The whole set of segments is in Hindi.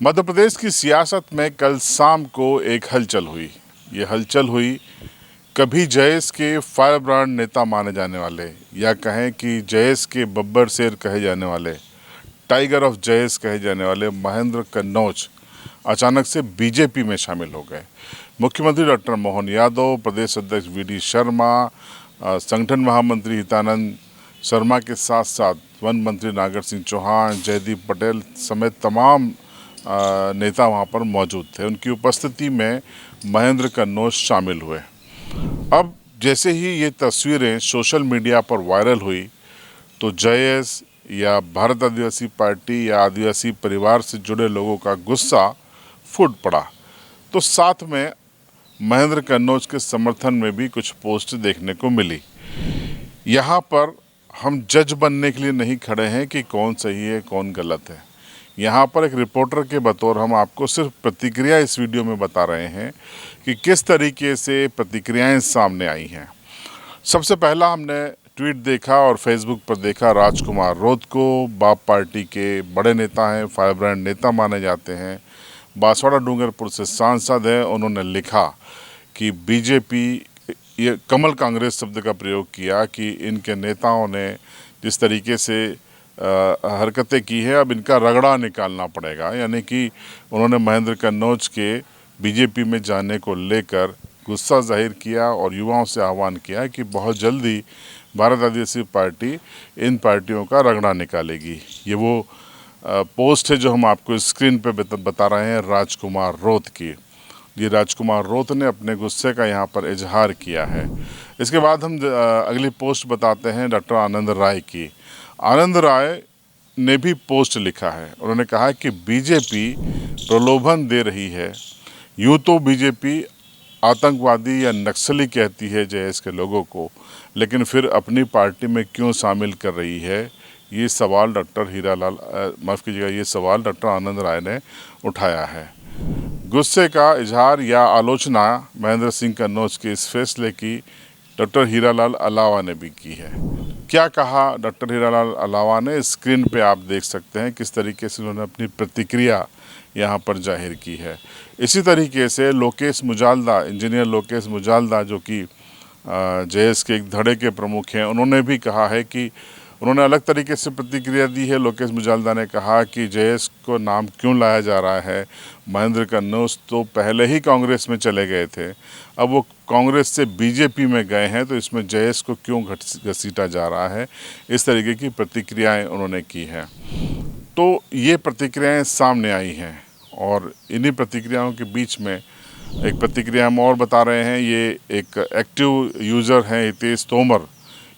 मध्य प्रदेश की सियासत में कल शाम को एक हलचल हुई। ये हलचल हुई कभी जयेश के फायर ब्रांड नेता माने जाने वाले, या कहें कि जयेश के बब्बर शेर कहे जाने वाले, टाइगर ऑफ जयेश कहे जाने वाले महेंद्र कन्नौज अचानक से बीजेपी में शामिल हो गए। मुख्यमंत्री डॉक्टर मोहन यादव, प्रदेश अध्यक्ष वी.डी. शर्मा, संगठन महामंत्री हितानंद शर्मा के साथ साथ वन मंत्री नागर सिंह चौहान, जयदीप पटेल समेत तमाम नेता वहां पर मौजूद थे। उनकी उपस्थिति में महेंद्र कन्नौज शामिल हुए। अब जैसे ही ये तस्वीरें सोशल मीडिया पर वायरल हुई तो जयेश या भारत आदिवासी पार्टी या आदिवासी परिवार से जुड़े लोगों का गुस्सा फूट पड़ा। तो साथ में महेंद्र कन्नौज के समर्थन में भी कुछ पोस्ट देखने को मिली। यहाँ पर हम जज बनने के लिए नहीं खड़े हैं कि कौन सही है कौन गलत है। यहाँ पर एक रिपोर्टर के बतौर हम आपको सिर्फ प्रतिक्रिया इस वीडियो में बता रहे हैं कि किस तरीके से प्रतिक्रियाएं सामने आई हैं। सबसे पहला हमने ट्वीट देखा और फेसबुक पर देखा राजकुमार रोत को, बाप पार्टी के बड़े नेता हैं, फायर ब्रांड नेता माने जाते हैं, बांसवाड़ा डूंगरपुर से सांसद हैं। उन्होंने लिखा कि बीजेपी, ये कमल कांग्रेस शब्द का प्रयोग किया कि इनके नेताओं ने जिस तरीके से हरकतें की है अब इनका रगड़ा निकालना पड़ेगा। यानी कि उन्होंने महेंद्र कन्नौज के बीजेपी में जाने को लेकर गुस्सा जाहिर किया और युवाओं से आह्वान किया कि बहुत जल्दी भारत आदिवासी पार्टी इन पार्टियों का रगड़ा निकालेगी। ये वो पोस्ट है जो हम आपको स्क्रीन पे बता रहे हैं राजकुमार रोत की। ये राजकुमार रोत ने अपने गुस्से का यहाँ पर इजहार किया है। इसके बाद हम अगली पोस्ट बताते हैं डॉक्टर आनंद राय की। आनंद राय ने भी पोस्ट लिखा है। उन्होंने कहा कि बीजेपी प्रलोभन दे रही है। यूँ तो बीजेपी आतंकवादी या नक्सली कहती है जयेश के लोगों को, लेकिन फिर अपनी पार्टी में क्यों शामिल कर रही है? ये सवाल ये सवाल डॉक्टर आनंद राय ने उठाया है। गुस्से का इजहार या आलोचना महेंद्र सिंह कन्नौज के इस फैसले की डॉक्टर हीरालाल अलावा ने भी की है। क्या कहा डॉक्टर हीरालाल अलावा ने, स्क्रीन पे आप देख सकते हैं किस तरीके से उन्होंने अपनी प्रतिक्रिया यहाँ पर जाहिर की है। इसी तरीके से लोकेश मुजालदा, इंजीनियर लोकेश मुजालदा, जो कि जयेश के एक धड़े के प्रमुख हैं, उन्होंने भी कहा है कि उन्होंने अलग तरीके से प्रतिक्रिया दी है। लोकेश मुजालदा ने कहा कि जयेश को नाम क्यों लाया जा रहा है? महेंद्र कन्नौज तो पहले ही कांग्रेस में चले गए थे, अब वो कांग्रेस से बीजेपी में गए हैं, तो इसमें जयेश को क्यों घसीटा जा रहा है? इस तरीके की प्रतिक्रियाएं उन्होंने की हैं। तो ये प्रतिक्रियाएं सामने आई हैं और इन्हीं प्रतिक्रियाओं के बीच में एक प्रतिक्रिया हम और बता रहे हैं। ये एक एक्टिव यूज़र हैं हितेश तोमर,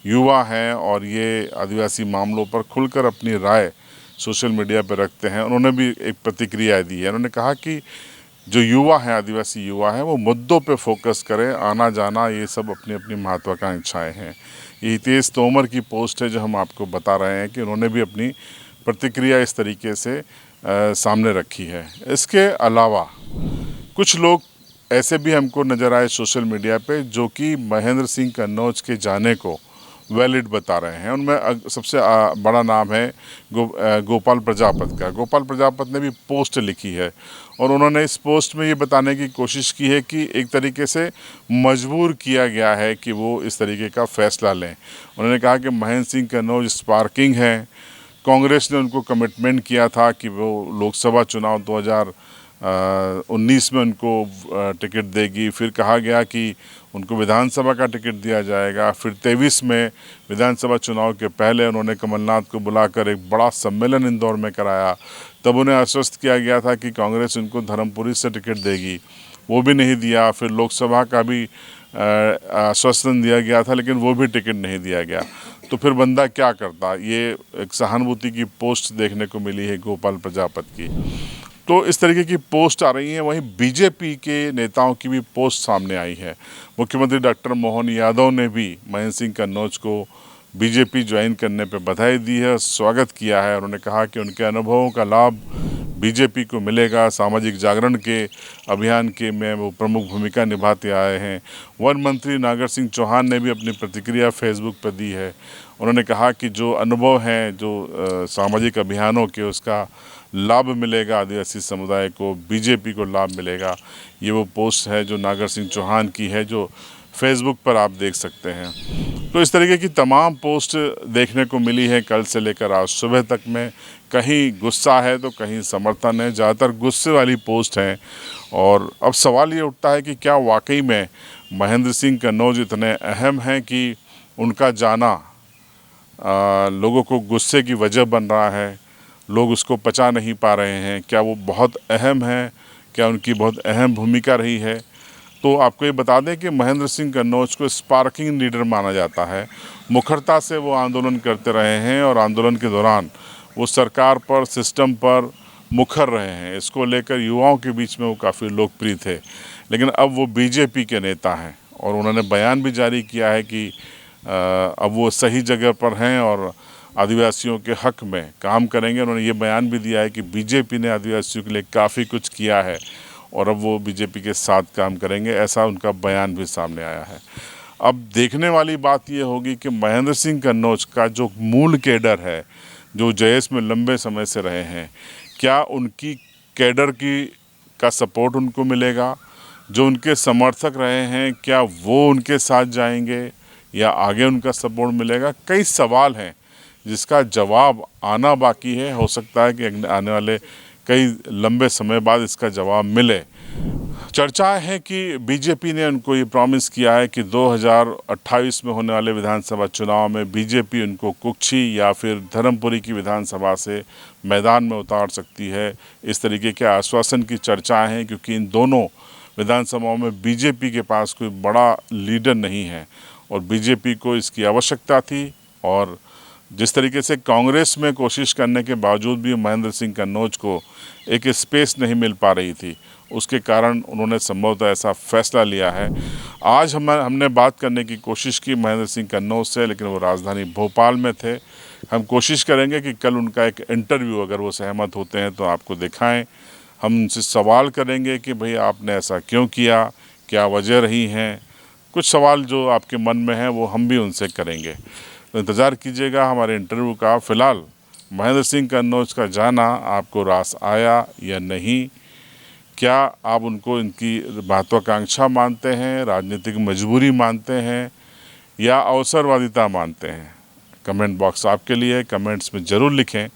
युवा हैं और ये आदिवासी मामलों पर खुलकर अपनी राय सोशल मीडिया पर रखते हैं। उन्होंने भी एक प्रतिक्रिया दी है। उन्होंने कहा कि जो युवा हैं, आदिवासी युवा हैं, वो मुद्दों पे फोकस करें, आना जाना ये सब अपनी अपनी महत्वाकांक्षाएं हैं। ये हितेश तोमर की पोस्ट है जो हम आपको बता रहे हैं कि उन्होंने भी अपनी प्रतिक्रिया इस तरीके से सामने रखी है। इसके अलावा कुछ लोग ऐसे भी हमको नज़र आए सोशल मीडिया पे जो कि महेंद्र सिंह कन्नौज के जाने को वैलिड बता रहे हैं। उनमें सबसे बड़ा नाम है गोपाल प्रजापत का। गोपाल प्रजापत ने भी पोस्ट लिखी है और उन्होंने इस पोस्ट में ये बताने की कोशिश की है कि एक तरीके से मजबूर किया गया है कि वो इस तरीके का फैसला लें। उन्होंने कहा कि महेंद्र सिंह कन्नौज स्पार्किंग हैं। कांग्रेस ने उनको कमिटमेंट किया था कि वो लोकसभा चुनाव 2019 में उनको टिकट देगी। फिर कहा गया कि उनको विधानसभा का टिकट दिया जाएगा। फिर 23 में विधानसभा चुनाव के पहले उन्होंने कमलनाथ को बुलाकर एक बड़ा सम्मेलन इंदौर में कराया। तब उन्हें आश्वस्त किया गया था कि कांग्रेस उनको धर्मपुरी से टिकट देगी, वो भी नहीं दिया। फिर लोकसभा का भी आश्वासन दिया गया था, लेकिन वो भी टिकट नहीं दिया गया। तो फिर बंदा क्या करता? ये एक सहानुभूति की पोस्ट देखने को मिली है गोपाल प्रजापत की। तो इस तरीके की पोस्ट आ रही है। वहीं बीजेपी के नेताओं की भी पोस्ट सामने आई है। मुख्यमंत्री डॉक्टर मोहन यादव ने भी महेंद्र सिंह कन्नौज को बीजेपी ज्वाइन करने पर बधाई दी है, स्वागत किया है। उन्होंने कहा कि उनके अनुभवों का लाभ बीजेपी को मिलेगा। सामाजिक जागरण के अभियान के में वो प्रमुख भूमिका निभाते आए हैं। वन मंत्री नागर सिंह चौहान ने भी अपनी प्रतिक्रिया फेसबुक पर दी है। उन्होंने कहा कि जो अनुभव हैं जो सामाजिक अभियानों के, उसका लाभ मिलेगा आदिवासी समुदाय को, बीजेपी को लाभ मिलेगा। ये वो पोस्ट है जो नागर सिंह चौहान की है, जो फेसबुक पर आप देख सकते हैं। तो इस तरीके की तमाम पोस्ट देखने को मिली है कल से लेकर आज सुबह तक में। कहीं गुस्सा है तो कहीं समर्थन है, ज़्यादातर गुस्से वाली पोस्ट हैं। और अब सवाल ये उठता है कि क्या वाकई में महेंद्र सिंह कन्नौज इतने अहम हैं कि उनका जाना लोगों को गुस्से की वजह बन रहा है, लोग उसको पचा नहीं पा रहे हैं। क्या वो बहुत अहम है, क्या उनकी बहुत अहम भूमिका रही है? तो आपको ये बता दें कि महेंद्र सिंह कन्नौज को स्पार्किंग लीडर माना जाता है। मुखरता से वो आंदोलन करते रहे हैं और आंदोलन के दौरान वो सरकार पर, सिस्टम पर मुखर रहे हैं। इसको लेकर युवाओं के बीच में वो काफ़ी लोकप्रिय थे। लेकिन अब वो बीजेपी के नेता हैं और उन्होंने बयान भी जारी किया है कि अब वो सही जगह पर हैं और आदिवासियों के हक में काम करेंगे। उन्होंने ये बयान भी दिया है कि बीजेपी ने आदिवासियों के लिए काफ़ी कुछ किया है और अब वो बीजेपी के साथ काम करेंगे, ऐसा उनका बयान भी सामने आया है। अब देखने वाली बात ये होगी कि महेंद्र सिंह कन्नौज का जो मूल कैडर है, जो जयस में लंबे समय से रहे हैं, क्या उनकी कैडर का सपोर्ट उनको मिलेगा? जो उनके समर्थक रहे हैं, क्या वो उनके साथ जाएंगे या आगे उनका सपोर्ट मिलेगा? कई सवाल हैं जिसका जवाब आना बाकी है। हो सकता है कि आने वाले कई लंबे समय बाद इसका जवाब मिले। चर्चा है कि बीजेपी ने उनको ये प्रॉमिस किया है कि 2028 में होने वाले विधानसभा चुनाव में बीजेपी उनको कुक्षी या फिर धर्मपुरी की विधानसभा से मैदान में उतार सकती है। इस तरीके के आश्वासन की चर्चाएं हैं, क्योंकि इन दोनों विधानसभाओं में बीजेपी के पास कोई बड़ा लीडर नहीं है और बीजेपी को इसकी आवश्यकता थी। और जिस तरीके से कांग्रेस में कोशिश करने के बावजूद भी महेंद्र सिंह कन्नौज को एक स्पेस नहीं मिल पा रही थी, उसके कारण उन्होंने संभवतः ऐसा फैसला लिया है। आज हमने बात करने की कोशिश की महेंद्र सिंह कन्नौज से, लेकिन वो राजधानी भोपाल में थे। हम कोशिश करेंगे कि कल उनका एक इंटरव्यू, अगर वो सहमत होते हैं तो आपको दिखाएं। हम उनसे सवाल करेंगे कि भाई आपने ऐसा क्यों किया, क्या वजह रही हैं। कुछ सवाल जो आपके मन में हैं वो हम भी उनसे करेंगे। तो इंतज़ार कीजिएगा हमारे इंटरव्यू का। फ़िलहाल महेंद्र सिंह कन्नौज का जाना आपको रास आया या नहीं? क्या आप उनको इनकी महत्वाकांक्षा मानते हैं, राजनीतिक मजबूरी मानते हैं या अवसरवादिता मानते हैं? कमेंट बॉक्स आपके लिए, कमेंट्स में ज़रूर लिखें।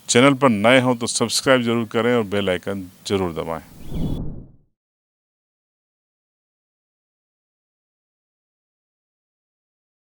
चैनल पर नए हों तो सब्सक्राइब ज़रूर करें और बेल आइकन ज़रूर दबाएं।